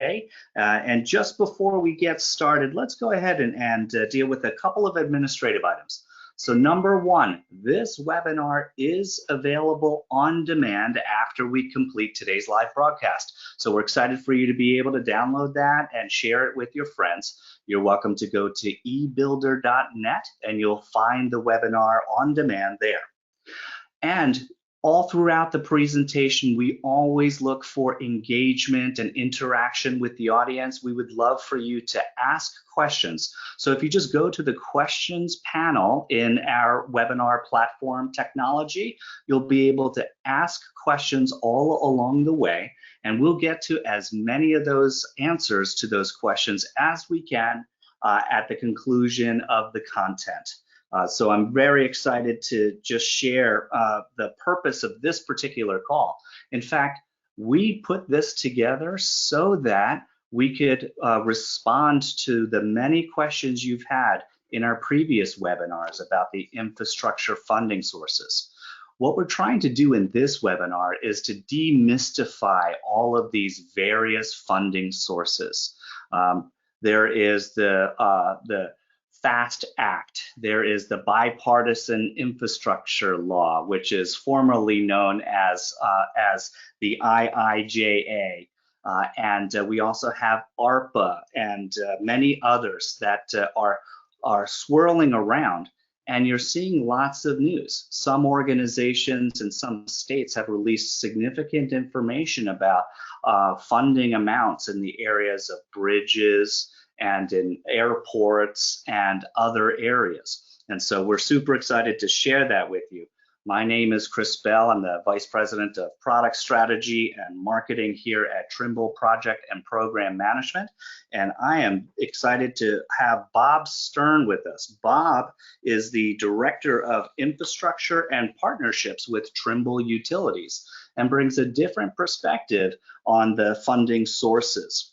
okay? And just before we get started, let's go ahead and deal with a couple of administrative items. So number one, this webinar is available on demand after we complete today's live broadcast. So we're excited for you to be able to download that and share it with your friends. You're welcome to go to ebuilder.net and you'll find the webinar on demand there. And all throughout the presentation, we always look for engagement and interaction with the audience. We would love for you to ask questions. So if you just go to the questions panel in our webinar platform technology, you'll be able to ask questions all along the way, and we'll get to as many of those answers to those questions as we can at the conclusion of the content. So I'm very excited to just share the purpose of this particular call. In fact, we put this together so that we could respond to the many questions you've had in our previous webinars about the infrastructure funding sources. What we're trying to do in this webinar is to demystify all of these various funding sources. There is the FAST Act. There is the Bipartisan Infrastructure Law, which is formerly known as the IIJA. And we also have ARPA and many others that are swirling around. And you're seeing lots of news. Some organizations and some states have released significant information about funding amounts in the areas of bridges and in airports and other areas. And so we're super excited to share that with you. My name is Chris Bell. I'm the Vice President of Product Strategy and Marketing here at Trimble Project and Program Management. And I am excited to have Bob Stern with us. Bob is the Director of Infrastructure and Partnerships with Trimble Utilities and brings a different perspective on the funding sources.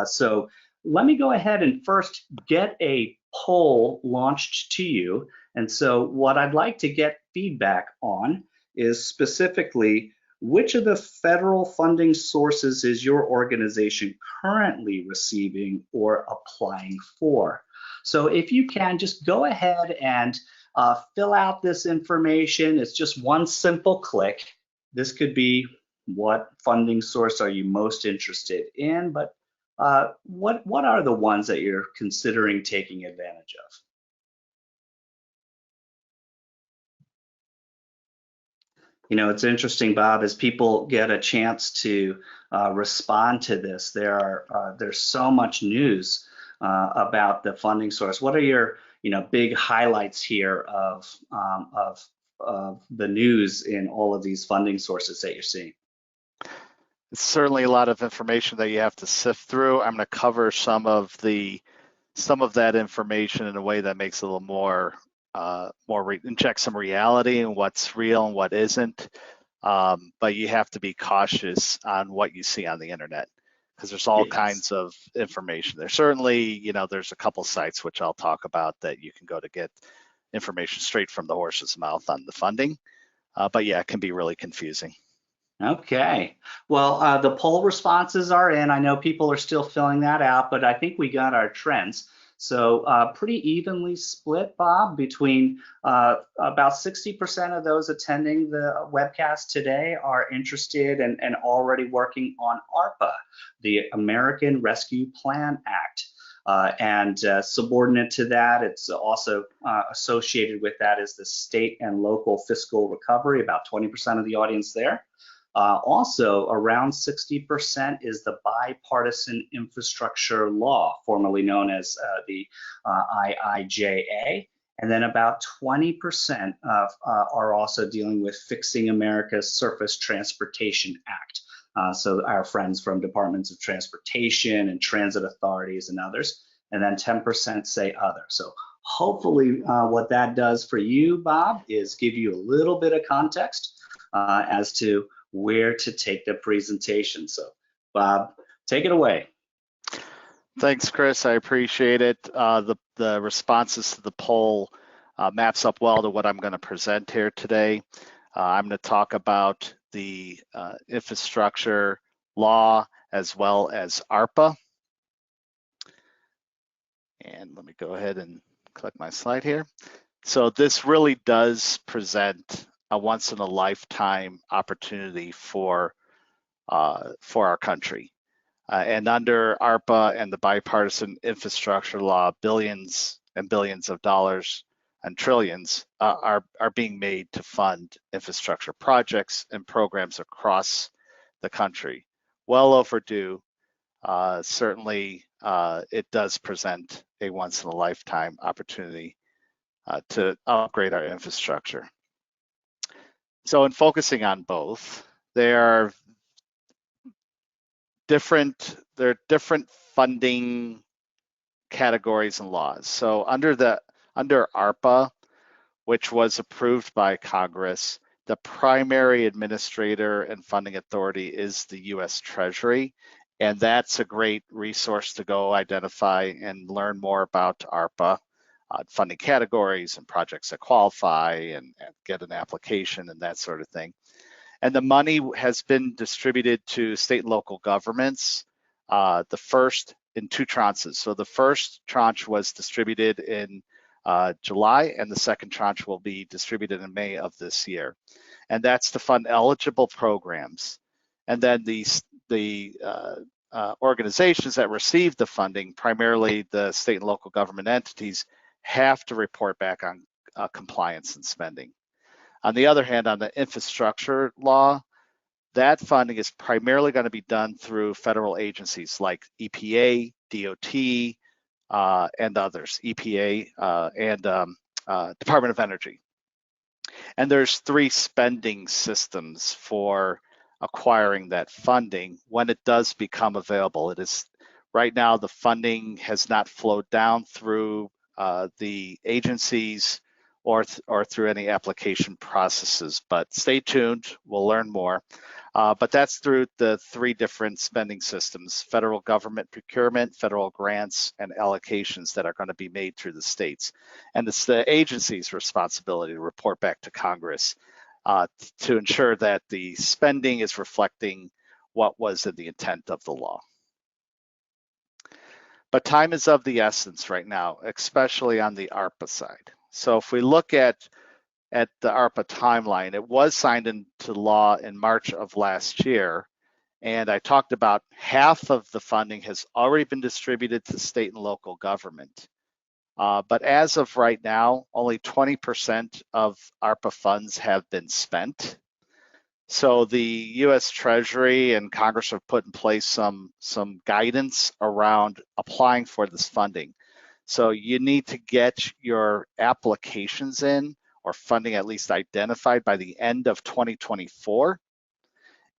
So let me go ahead and first get a poll launched to you. And so what I'd like to get feedback on is specifically which of the federal funding sources is your organization currently receiving or applying for? So if you can, just go ahead and fill out this information. It's just one simple click. This could be what funding source are you most interested in, but what are the ones that you're considering taking advantage of? You know, it's interesting, Bob, as people get a chance to respond to this, there's so much news about the funding source. What are your, big highlights here of the news in all of these funding sources that you're seeing? It's certainly a lot of information that you have to sift through. I'm going to cover some of that information in a way that makes it a little more inject some reality and what's real and what isn't. But you have to be cautious on what you see on the internet because there's all kinds of information. There's certainly, there's a couple sites which I'll talk about that you can go to get information straight from the horse's mouth on the funding. But yeah, it can be really confusing. Okay, well, the poll responses are in. I know people are still filling that out, but I think we got our trends. So pretty evenly split, Bob, between about 60% of those attending the webcast today are interested and already working on ARPA, the American Rescue Plan Act. And subordinate to that, it's also associated with that is the state and local fiscal recovery, about 20% of the audience there. Also, around 60% is the Bipartisan Infrastructure Law, formerly known as the IIJA. And then about 20% are also dealing with Fixing America's Surface Transportation Act. So our friends from Departments of Transportation and transit authorities and others. And then 10% say other. So hopefully what that does for you, Bob, is give you a little bit of context as to where to take the presentation. So Bob, take it away. Thanks, Chris. I appreciate it. The responses to the poll maps up well to what I'm going to present here today. I'm going to talk about the infrastructure law as well as ARPA. And let me go ahead and click my slide here. So this really does present a once in a lifetime opportunity for our country. And under ARPA and the Bipartisan Infrastructure Law, billions and billions of dollars and trillions are being made to fund infrastructure projects and programs across the country. Well overdue. Certainly, it does present a once in a lifetime opportunity to upgrade our infrastructure. So in focusing on both, there are different funding categories and laws. So under ARPA, which was approved by Congress, the primary administrator and funding authority is the US Treasury. And that's a great resource to go identify and learn more about ARPA, funding categories and projects that qualify and get an application and that sort of thing. And the money has been distributed to state and local governments, the first in 2 tranches. So the first tranche was distributed in July, and the second tranche will be distributed in May of this year. And that's to fund eligible programs. And then the organizations that receive the funding, primarily the state and local government entities, have to report back on compliance and spending. On the other hand, on the infrastructure law, that funding is primarily going to be done through federal agencies like EPA, DOT, and others, EPA and Department of Energy. And there's 3 spending systems for acquiring that funding when it does become available. It is right now, the funding has not flowed down through the agencies or through any application processes, but stay tuned, we'll learn more. But that's through the 3 different spending systems: federal government procurement, federal grants, and allocations that are going to be made through the states. And it's the agency's responsibility to report back to Congress to ensure that the spending is reflecting what was in the intent of the law. But time is of the essence right now, especially on the ARPA side. So if we look at the ARPA timeline, it was signed into law in March of last year. And I talked about half of the funding has already been distributed to state and local government. But as of right now, only 20% of ARPA funds have been spent. So the US Treasury and Congress have put in place some guidance around applying for this funding. So you need to get your applications in, or funding at least identified, by the end of 2024.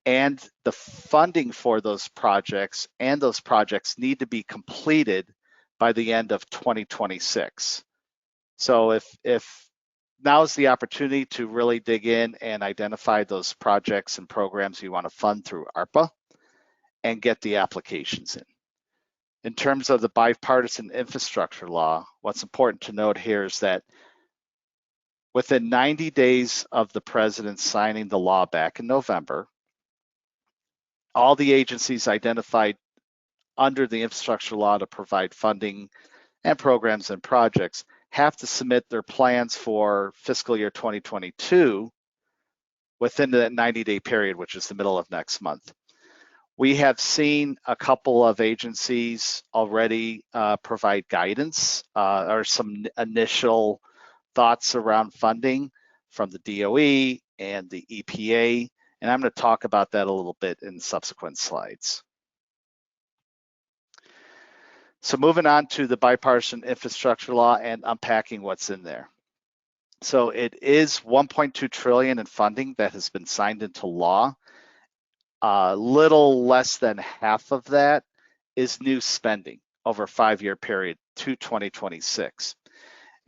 And the funding for those projects need to be completed by the end of 2026. So if now's the opportunity to really dig in and identify those projects and programs you want to fund through ARPA and get the applications in. In terms of the Bipartisan Infrastructure Law, what's important to note here is that within 90 days of the president signing the law back in November, all the agencies identified under the infrastructure law to provide funding and programs and projects have to submit their plans for fiscal year 2022 within that 90-day period, which is the middle of next month. We have seen a couple of agencies already provide guidance or some initial thoughts around funding from the DOE and the EPA, and I'm going to talk about that a little bit in subsequent slides. So moving on to the Bipartisan Infrastructure Law and unpacking what's in there. So it is $1.2 trillion in funding that has been signed into law. Little less than half of that is new spending over a 5-year period to 2026.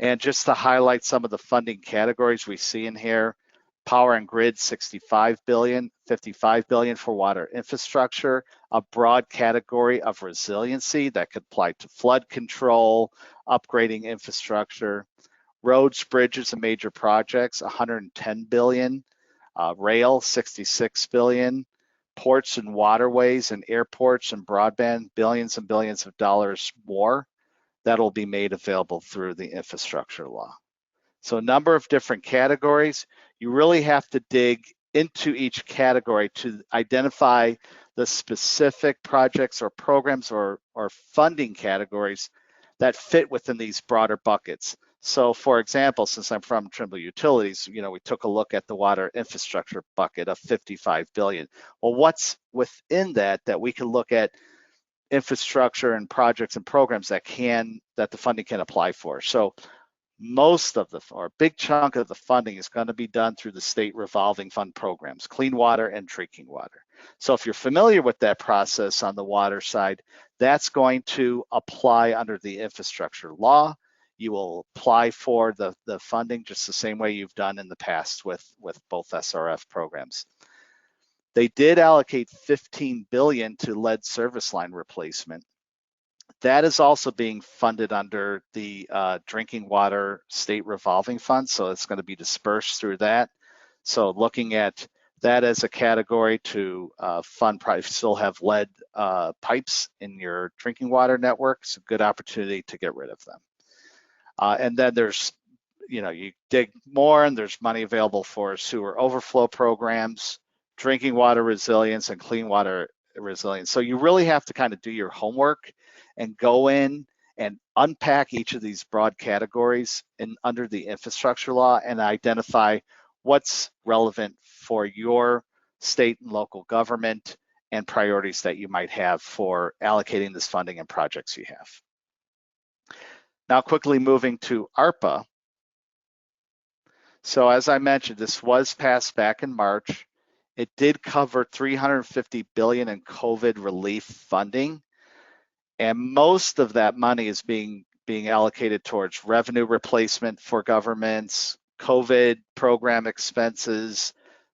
And just to highlight some of the funding categories we see in here: power and grid, $65 billion, $55 billion for water infrastructure, a broad category of resiliency that could apply to flood control, upgrading infrastructure, roads, bridges, and major projects, $110 billion, rail, $66 billion, ports and waterways and airports and broadband, billions and billions of dollars more that'll be made available through the infrastructure law. So a number of different categories. You really have to dig into each category to identify the specific projects or programs or funding categories that fit within these broader buckets. So for example, since I'm from Trimble Utilities, we took a look at the water infrastructure bucket of 55 billion. Well, what's within that we can look at infrastructure and projects and programs that the funding can apply for. So most of or a big chunk of the funding is going to be done through the state revolving fund programs, clean water and drinking water. So if you're familiar with that process on the water side, that's going to apply under the infrastructure law. You will apply for the funding just the same way you've done in the past with both SRF programs. They did allocate $15 billion to lead service line replacement. That is also being funded under the drinking water state revolving fund, so it's going to be dispersed through that. So looking at that as a category to fund, probably still have lead pipes in your drinking water network, it's a good opportunity to get rid of them. And then there's, you dig more and there's money available for sewer overflow programs, drinking water resilience, and clean water resilience. So you really have to kind of do your homework and go in and unpack each of these broad categories under the infrastructure law and identify what's relevant for your state and local government and priorities that you might have for allocating this funding and projects you have. Now, quickly moving to ARPA. So as I mentioned, this was passed back in March. It did cover $350 billion in COVID relief funding. And most of that money is being allocated towards revenue replacement for governments, COVID program expenses,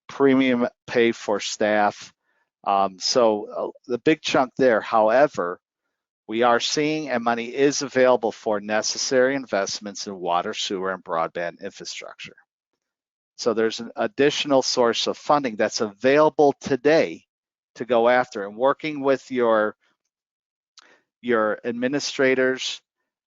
premium pay for staff. So the big chunk there. However, we are seeing and money is available for necessary investments in water, sewer, and broadband infrastructure. So there's an additional source of funding that's available today to go after, and working with your administrators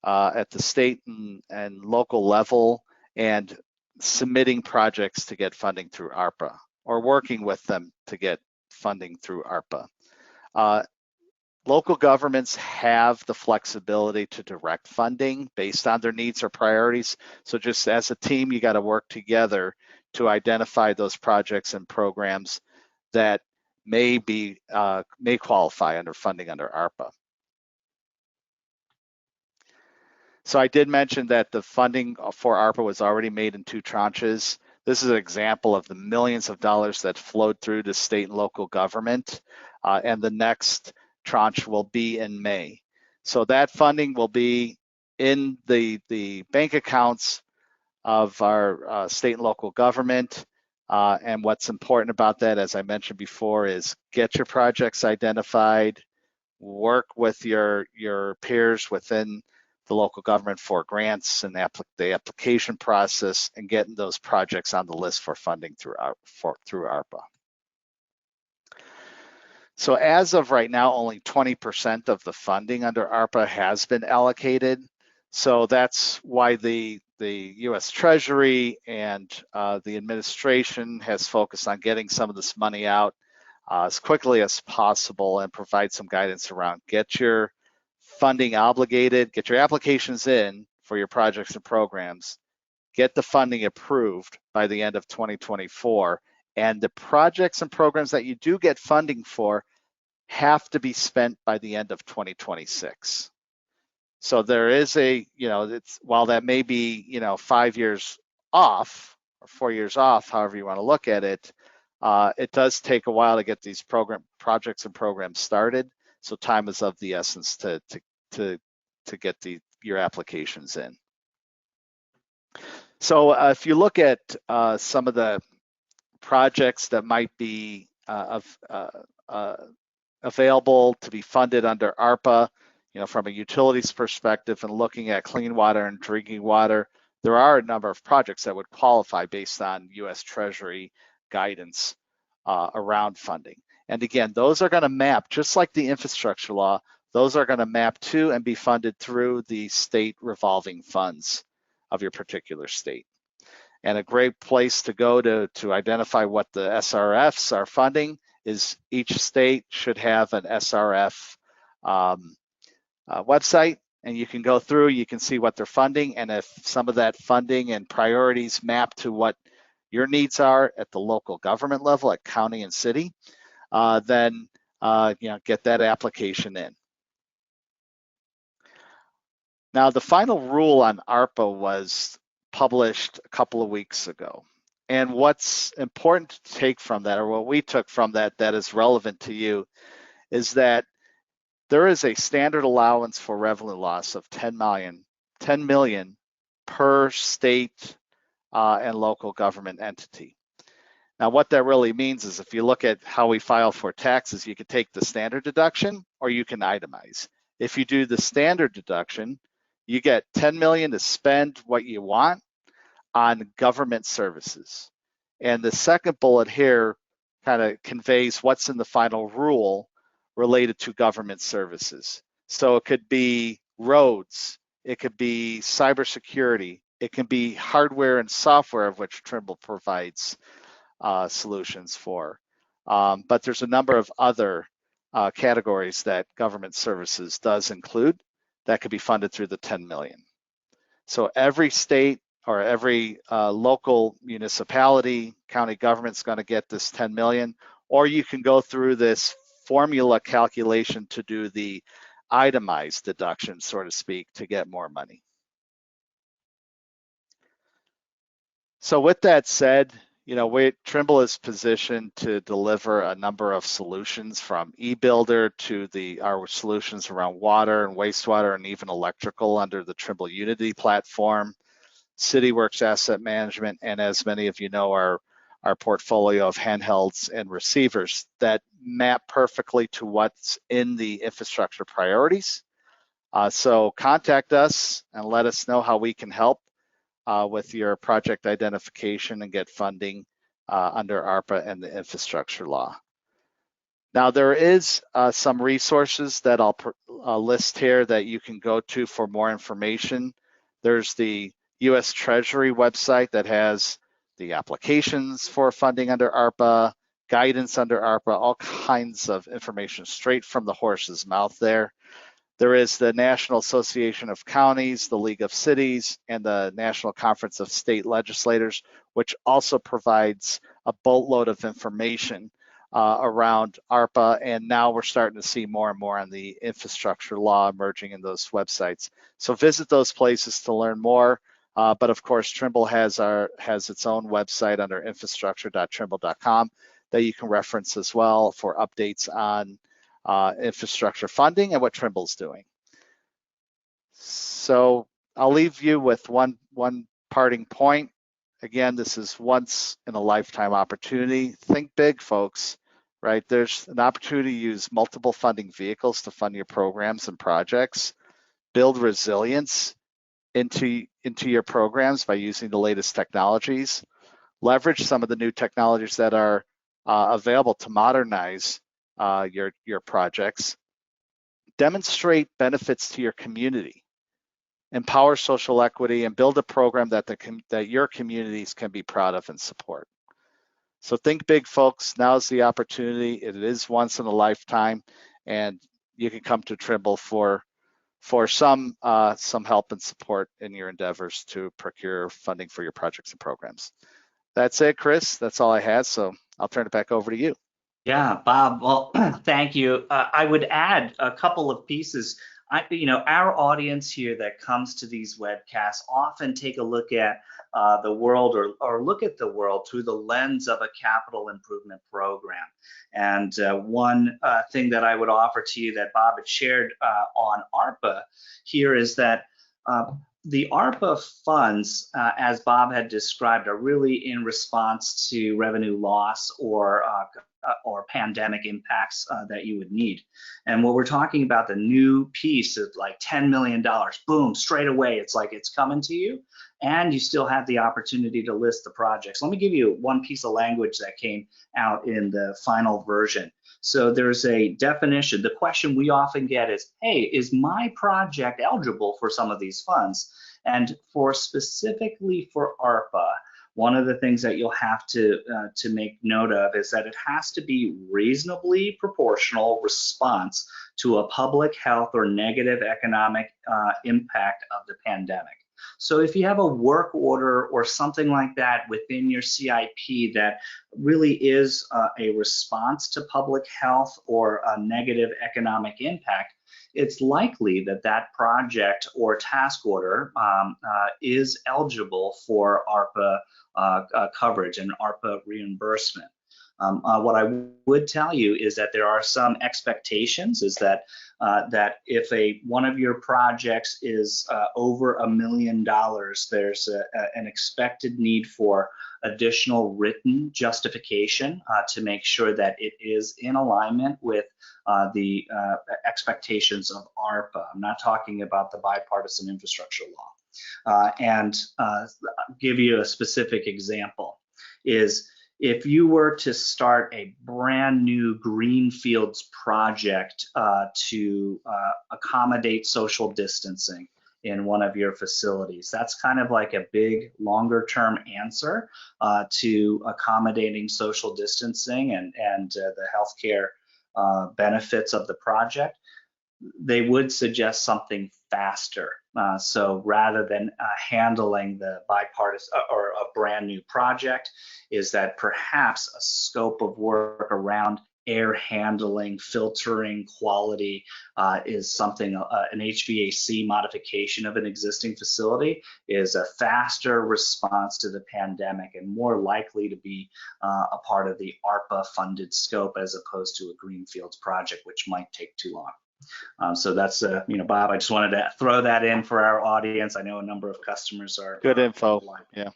at the state and local level and submitting projects to get funding through ARPA or working with them to get funding through ARPA. Local governments have the flexibility to direct funding based on their needs or priorities. So just as a team, you got to work together to identify those projects and programs that may qualify under funding under ARPA. So I did mention that the funding for ARPA was already made in 2 tranches. This is an example of the millions of dollars that flowed through to state and local government, and the next tranche will be in May. So that funding will be in the bank accounts of our state and local government. And what's important about that, as I mentioned before, is get your projects identified, work with your peers within the local government for grants and the application process, and getting those projects on the list for funding through ARPA. So as of right now, only 20% of the funding under ARPA has been allocated. So that's why the U.S. Treasury and the administration has focused on getting some of this money out as quickly as possible and provide some guidance around get your funding obligated, get your applications in for your projects and programs, get the funding approved by the end of 2024, and the projects and programs that you do get funding for have to be spent by the end of 2026. So there is while that may be 5 years off or 4 years off, however you want to look at it, it does take a while to get these projects and programs started. So time is of the essence to get your applications in. So if you look at some of the projects that might be available to be funded under ARPA, from a utilities perspective and looking at clean water and drinking water, there are a number of projects that would qualify based on U.S. Treasury guidance around funding. And again, those are going to map, just like the infrastructure law, those are going to map to and be funded through the state revolving funds of your particular state. And a great place to go to identify what the SRFs are funding is each state should have an SRF website, and you can go through, you can see what they're funding, and if some of that funding and priorities map to what your needs are at the local government level, at county and city, then get that application in. Now, the final rule on ARPA was published a couple of weeks ago. And what's important to take from that, or what we took from that that is relevant to you, is that there is a standard allowance for revenue loss of 10 million per state and local government entity. Now, what that really means is if you look at how we file for taxes, you could take the standard deduction or you can itemize. If you do the standard deduction, you get 10 million to spend what you want on government services. And the second bullet here kind of conveys what's in the final rule related to government services. So it could be roads, it could be cybersecurity, it can be hardware and software, of which Trimble provides solutions for. But there's a number of other categories that government services does include that could be funded through the 10 million. So every state or every local municipality, county government's going to get this 10 million, or you can go through this formula calculation to do the itemized deduction, so to speak, to get more money. So with that said, Trimble is positioned to deliver a number of solutions from eBuilder to our solutions around water and wastewater and even electrical under the Trimble Unity platform, CityWorks Asset Management, and as many of you know, our portfolio of handhelds and receivers that map perfectly to what's in the infrastructure priorities. So contact us and let us know how we can help with your project identification and get funding under ARPA and the infrastructure law. Now, there is some resources that I'll list here that you can go to for more information. There's the U.S. Treasury website that has the applications for funding under ARPA, guidance under ARPA, all kinds of information straight from the horse's mouth there. There is the National Association of Counties, the League of Cities, and the National Conference of State Legislators, which also provides a boatload of information around ARPA. And now we're starting to see more and more on the infrastructure law emerging in those websites. So visit those places to learn more. But of course, Trimble has its own website under infrastructure.trimble.com that you can reference as well for updates on infrastructure funding and what Trimble's doing. So I'll leave you with one parting point. Again, this is once in a lifetime opportunity. Think big, folks, right? There's an opportunity to use multiple funding vehicles to fund your programs and projects. Build resilience into your programs by using the latest technologies. Leverage some of the new technologies that are available to modernize your projects. Demonstrate benefits to your community. Empower social equity and build a program that your communities can be proud of and support. So think big, folks. Now's the opportunity. It is once in a lifetime, and you can come to Trimble for some help and support in your endeavors to procure funding for your projects and programs. That's it, Chris. That's all I had. So I'll turn it back over to you. Yeah, Bob, well, thank you. I would add a couple of pieces. Our audience here that comes to these webcasts often take a look at the world or look at the world through the lens of a capital improvement program. And one thing that I would offer to you that Bob had shared on ARPA here is that the ARPA funds, as Bob had described, are really in response to revenue loss or pandemic impacts that you would need. And what we're talking about, the new piece of like $10 million, boom, straight away, it's like it's coming to you, and you still have the opportunity to list the projects. Let me give you one piece of language that came out in the final version. So there's a definition. The question we often get is, hey, is my project eligible for some of these funds? And specifically for ARPA, one of the things that you'll have to make note of is that it has to be reasonably proportional response to a public health or negative economic impact of the pandemic. So if you have a work order or something like that within your CIP that really is a response to public health or a negative economic impact, it's likely that that project or task order is eligible for ARPA coverage and ARPA reimbursement. What I would tell you is that there are some expectations, is that if one of your projects is over $1 million, there's an expected need for additional written justification to make sure that it is in alignment with the expectations of ARPA. I'm not talking about the Bipartisan Infrastructure Law. And give you a specific example is, if you were to start a brand new greenfields project to accommodate social distancing in one of your facilities, that's kind of like a big longer term answer to accommodating social distancing and the healthcare benefits of the project. They would suggest something faster. So rather than handling the bipartisan or a brand new project, is that perhaps a scope of work around air handling, filtering, quality is something, an HVAC modification of an existing facility is a faster response to the pandemic and more likely to be a part of the ARPA funded scope as opposed to a greenfields project, which might take too long. So that's, Bob, I just wanted to throw that in for our audience. I know a number of customers are good info. Yeah.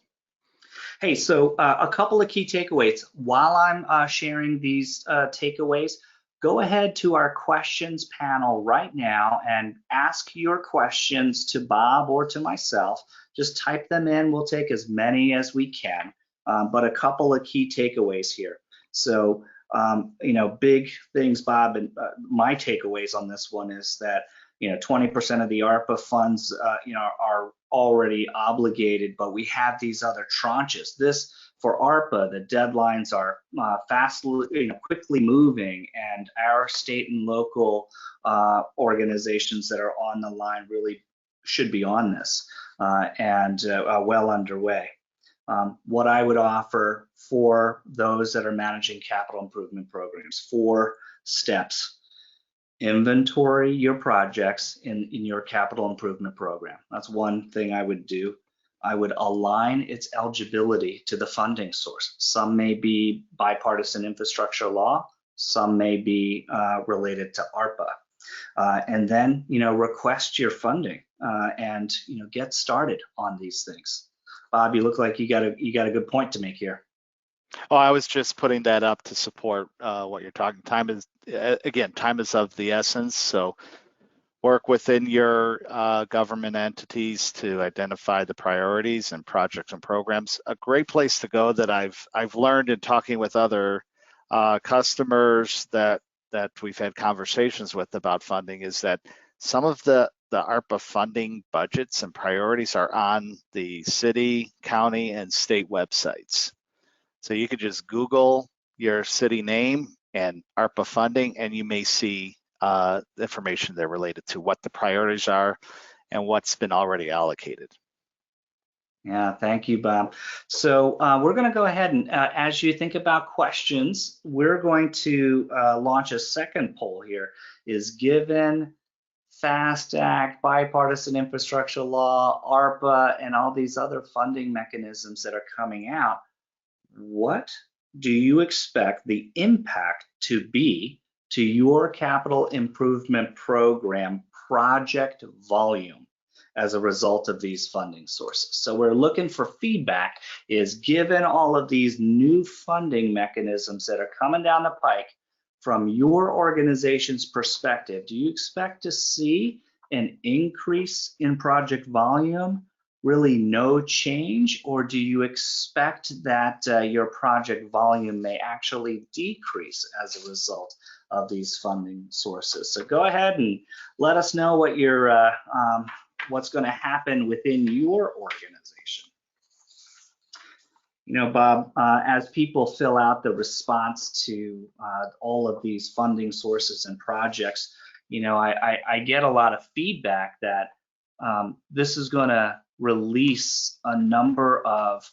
Hey, so a couple of key takeaways. While I'm sharing these takeaways, go ahead to our questions panel right now and ask your questions to Bob or to myself. Just type them in. We'll take as many as we can, but a couple of key takeaways here. So, big things, Bob, and my takeaways on this one is that 20% of the ARPA funds, are already obligated, but we have these other tranches. This, for ARPA, the deadlines are quickly moving, and our state and local organizations that are on the line really should be on this and well underway. What I would offer for those that are managing capital improvement programs, 4 steps. Inventory your projects in your capital improvement program. That's one thing I would do. I would align its eligibility to the funding source. Some may be bipartisan infrastructure law, some may be related to ARPA. And then, request your funding and, get started on these things. Bob, you look like you got a good point to make here. Oh, I was just putting that up to support what you're talking. Time is of the essence. So work within your government entities to identify the priorities and projects and programs. A great place to go that I've learned in talking with other customers that we've had conversations with about funding is that some of the ARPA funding budgets and priorities are on the city, county, and state websites. So you could just Google your city name and ARPA funding, and you may see information there related to what the priorities are and what's been already allocated. Yeah, thank you, Bob. So we're going to go ahead and, as you think about questions, we're going to launch a second poll here. Is given FAST Act, Bipartisan Infrastructure Law, ARPA, and all these other funding mechanisms that are coming out, what do you expect the impact to be to your capital improvement program project volume as a result of these funding sources? So we're looking for feedback, is given all of these new funding mechanisms that are coming down the pike, from your organization's perspective, do you expect to see an increase in project volume really no change, or do you expect that your project volume may actually decrease as a result of these funding sources? So go ahead and let us know what your what's going to happen within your organization. You know, Bob, as people fill out the response to all of these funding sources and projects, you know, I get a lot of feedback that this is going to release a number of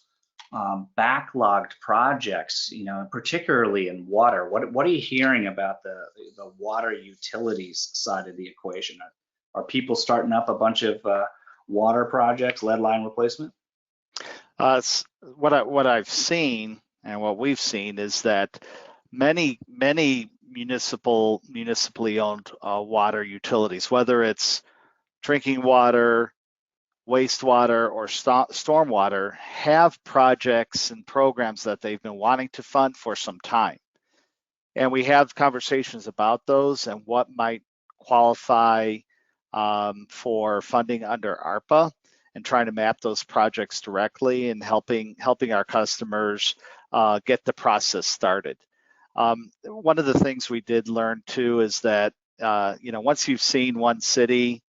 backlogged projects, you know, particularly in water. What are you hearing about the water utilities side of the equation? Are people starting up a bunch of water projects, lead line replacement? What I've seen and what we've seen is that many municipally owned water utilities, whether it's drinking water, wastewater, or stormwater, have projects and programs that they've been wanting to fund for some time. And we have conversations about those and what might qualify for funding under ARPA, and trying to map those projects directly and helping our customers get the process started. One of the things we did learn too is that you know, once you've seen one city,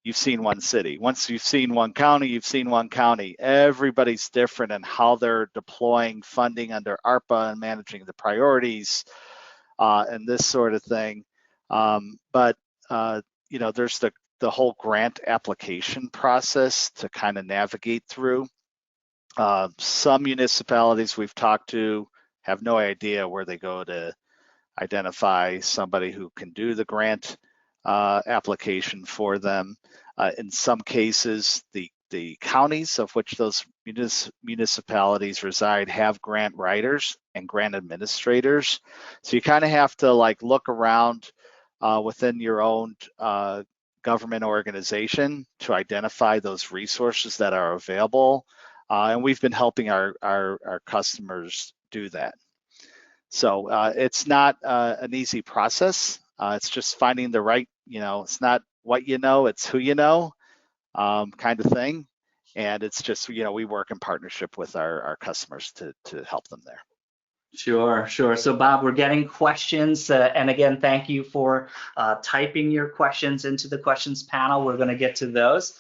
you've seen one city. Once you've seen one county, you've seen one county. Everybody's different in how they're deploying funding under ARPA and managing the priorities and this sort of thing. But you know, there's the whole grant application process to kind of navigate through. Some municipalities we've talked to have no idea where they go to identify somebody who can do the grant application for them. In some cases, the counties of which those municipalities reside have grant writers and grant administrators. So you kind of have to like look around within your own government organization to identify those resources that are available. And we've been helping our customers do that. So it's not an easy process. It's just finding the right, you know, it's not what you know, it's who you know kind of thing. And it's just, you know, we work in partnership with our customers to help them there. Sure, sure. So Bob, we're getting questions. And again, thank you for typing your questions into the questions panel. We're going to get to those.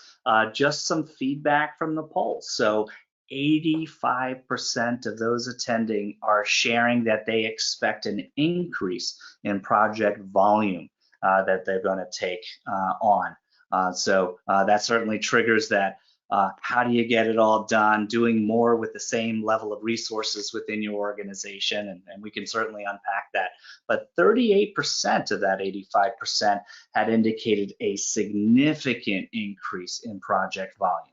Just some feedback from the poll. So 85% of those attending are sharing that they expect an increase in project volume that they're going to take on. So that certainly triggers that. How do you get it all done? Doing more with the same level of resources within your organization, and we can certainly unpack that. But 38% of that 85% had indicated a significant increase in project volume.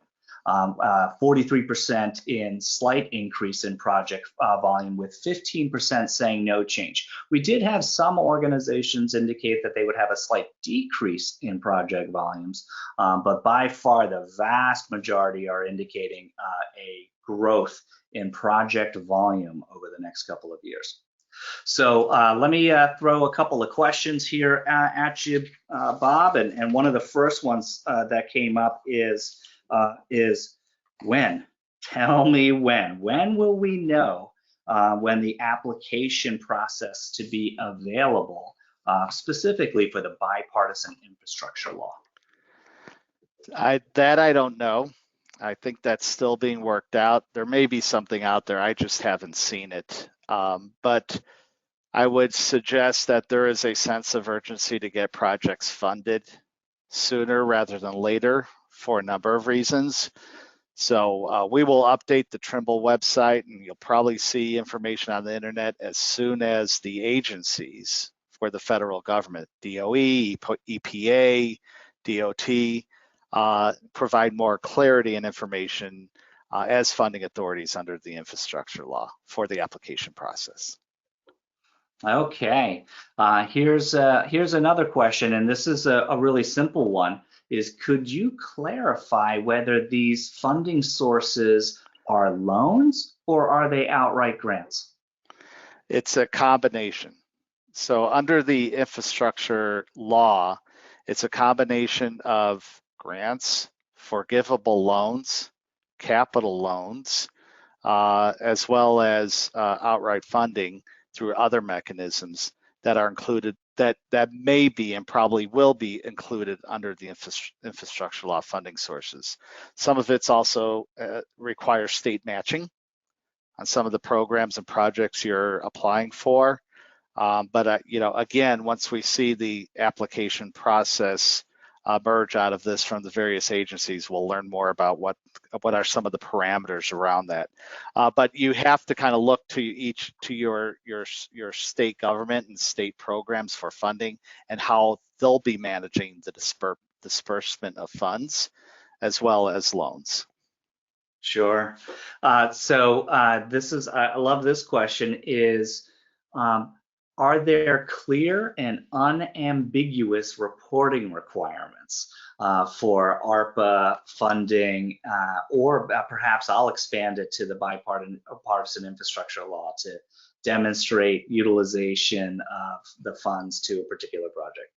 43% in slight increase in project volume, with 15% saying no change. We did have some organizations indicate that they would have a slight decrease in project volumes, but by far the vast majority are indicating a growth in project volume over the next couple of years. So let me throw a couple of questions here at you, Bob, and one of the first ones that came up is when? Tell me when. When will we know when the application process to be available specifically for the Bipartisan Infrastructure Law? I don't know. I think that's still being worked out. There may be something out there. I just haven't seen it. But I would suggest that there is a sense of urgency to get projects funded sooner rather than later for a number of reasons. So we will update the Trimble website, and you'll probably see information on the internet as soon as the agencies for the federal government, DOE, EPA, DOT, provide more clarity and information as funding authorities under the infrastructure law for the application process. Okay, here's another question, and this is a really simple one. Is could you clarify whether these funding sources are loans or are they outright grants? It's a combination. So under the infrastructure law, it's a combination of grants, forgivable loans, capital loans, as well as outright funding through other mechanisms that are included, that may be and probably will be included under the infrastructure law funding sources. Some of it's also requires state matching on some of the programs and projects you're applying for. But again, once we see the application process merge out of this from the various agencies, we'll learn more about what are some of the parameters around that. But you have to kind of look to your state government and state programs for funding and how they'll be managing the disbursement of funds as well as loans. Sure. So this is, I love this question, is are there clear and unambiguous reporting requirements for ARPA funding, or perhaps I'll expand it to the Bipartisan Infrastructure Law to demonstrate utilization of the funds to a particular project?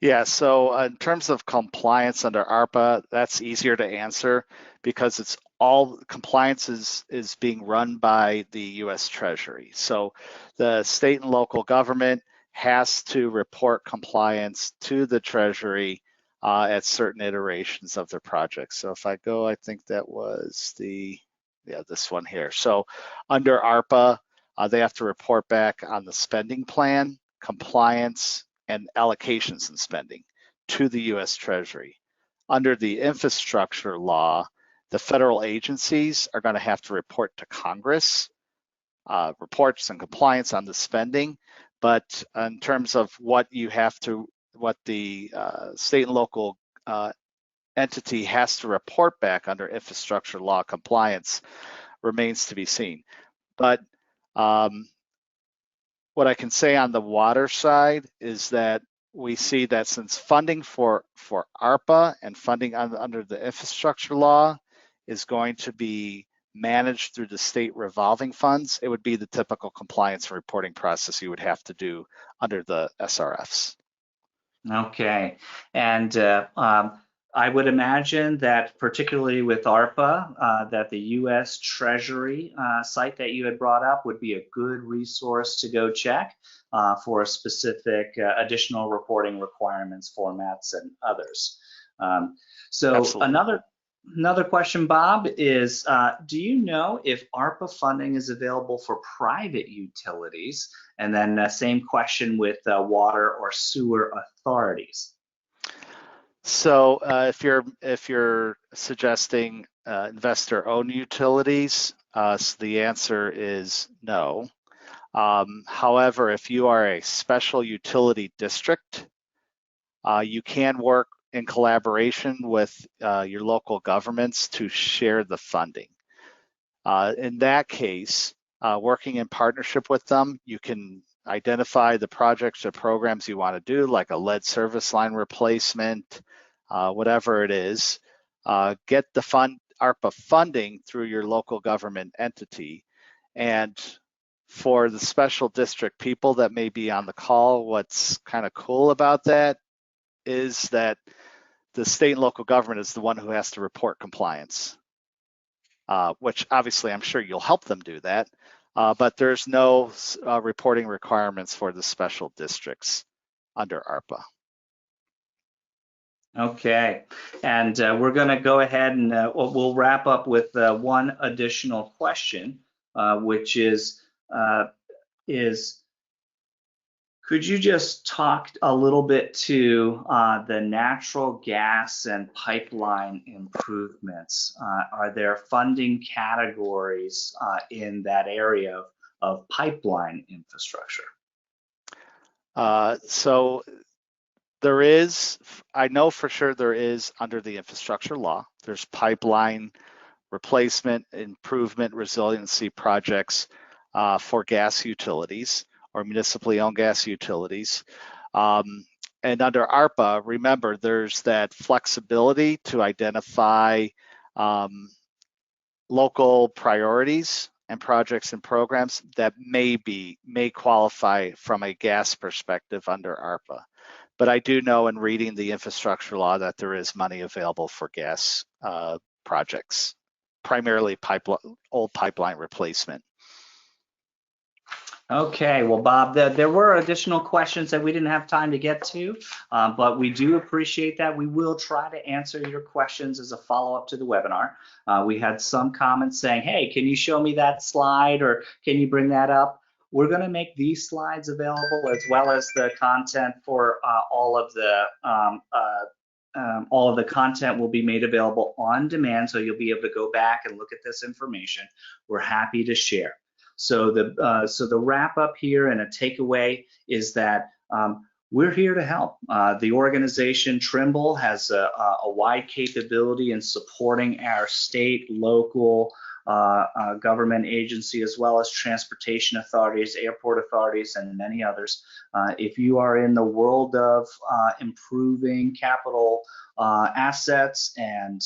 Yeah, so in terms of compliance under ARPA, that's easier to answer because it's all compliance is being run by the US Treasury. So the state and local government has to report compliance to the Treasury at certain iterations of their projects. So if I go, I think that was this one here. So under ARPA, they have to report back on the spending plan, compliance, and allocations and spending to the US Treasury. Under the infrastructure law, the federal agencies are going to have to report to Congress, reports and compliance on the spending. But in terms of what the state and local entity has to report back under infrastructure law compliance remains to be seen. But what I can say on the water side is that we see that since funding for ARPA and funding under the infrastructure law is going to be managed through the state revolving funds, it would be the typical compliance and reporting process you would have to do under the SRFs. Okay, and I would imagine that particularly with ARPA, that the U.S. Treasury site that you had brought up would be a good resource to go check for specific additional reporting requirements, formats, and others. So Absolutely. another question, Bob, is do you know if ARPA funding is available for private utilities? And then same question with water or sewer authorities. So if you're suggesting investor-owned utilities, so the answer is no. However, if you are a special utility district, you can work in collaboration with your local governments to share the funding. In that case, working in partnership with them, you can identify the projects or programs you want to do, like a lead service line replacement, whatever it is, get the ARPA funding through your local government entity. And for the special district people that may be on the call, what's kind of cool about that is that the state and local government is the one who has to report compliance, which obviously I'm sure you'll help them do that, but there's no reporting requirements for the special districts under ARPA. Okay, and we're going to go ahead and we'll wrap up with one additional question, which is could you just talk a little bit to the natural gas and pipeline improvements? Are there funding categories in that area of pipeline infrastructure? So there is, I know for sure there is under the infrastructure law, there's pipeline replacement, improvement, resiliency projects for gas utilities or municipally owned gas utilities. And under ARPA, remember, there's that flexibility to identify local priorities and projects and programs that may qualify from a gas perspective under ARPA. But I do know in reading the infrastructure law that there is money available for gas projects, primarily old pipeline replacement. Okay, well, Bob, there were additional questions that we didn't have time to get to, but we do appreciate that. We will try to answer your questions as a follow-up to the webinar. We had some comments saying, hey, can you show me that slide, or can you bring that up? We're going to make these slides available, as well as the content for all of the content will be made available on demand, so you'll be able to go back and look at this information. We're happy to share. So the wrap up here and a takeaway is that we're here to help. The organization Trimble has a wide capability in supporting our state, local, government agency, as well as transportation authorities, airport authorities, and many others. If you are in the world of improving capital assets and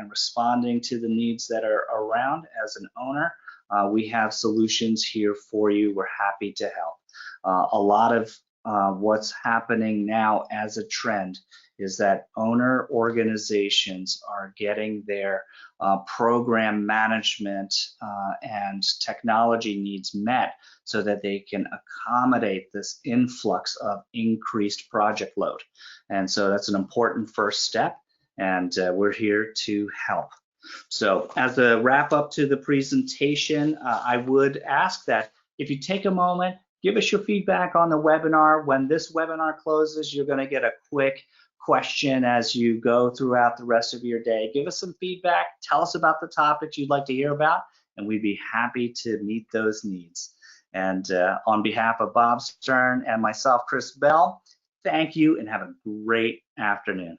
responding to the needs that are around as an owner, we have solutions here for you. We're happy to help. A lot of what's happening now as a trend is that owner organizations are getting their program management and technology needs met so that they can accommodate this influx of increased project load. And so that's an important first step, and we're here to help. So as a wrap up to the presentation, I would ask that if you take a moment, give us your feedback on the webinar. When this webinar closes, you're going to get a quick question as you go throughout the rest of your day. Give us some feedback. Tell us about the topics you'd like to hear about, and we'd be happy to meet those needs. And on behalf of Bob Stern and myself, Chris Bell, thank you and have a great afternoon.